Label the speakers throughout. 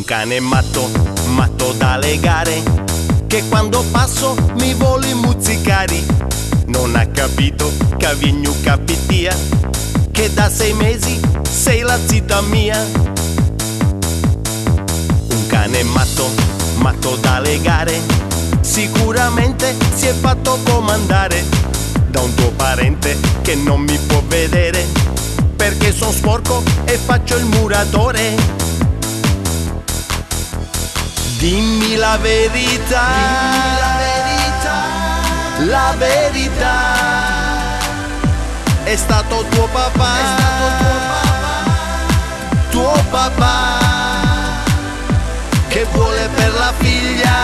Speaker 1: cane matto, matto da legare, che quando passo mi vuole muzzicare. Non ha capito che vigno capitia, che da 6 mesi sei la zita mia. Un cane matto, matto da legare, sicuramente si è fatto comandare da un tuo parente che non mi può vedere, perché sono sporco e faccio il muratore. Dimmi la verità, la verità. È stato tuo papà, tuo papà, che vuole per la figlia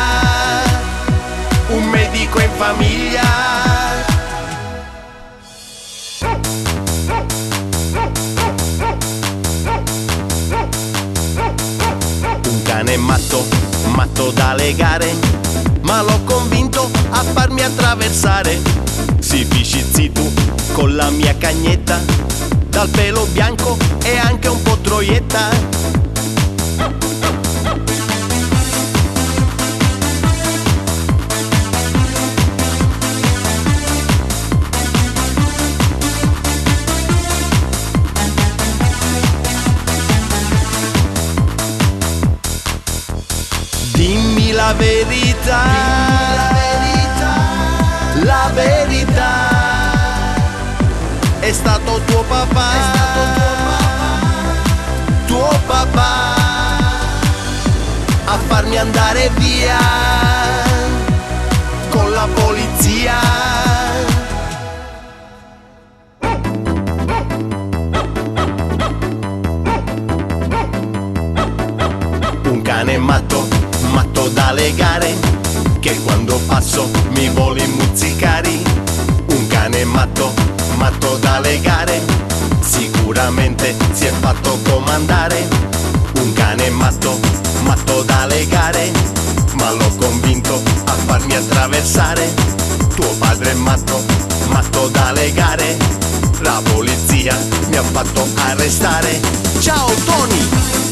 Speaker 1: un medico in famiglia. Un cane matto, matto da legare, ma l'ho convinto a farmi attraversare. Si fiscizzi tu con la mia cagnetta, dal pelo bianco e anche un po' troietta. Dimmi la verità, la verità. È stato tuo papà, tuo papà, a farmi andare via con la polizia. Un cane matto, matto da legare, che quando passo mi vuole muzzicare. Un cane matto, matto da legare, sicuramente si è fatto comandare. Un cane matto, matto da legare, ma l'ho convinto a farmi attraversare. Tuo padre è matto, matto da legare, la polizia mi ha fatto arrestare. Ciao Tony!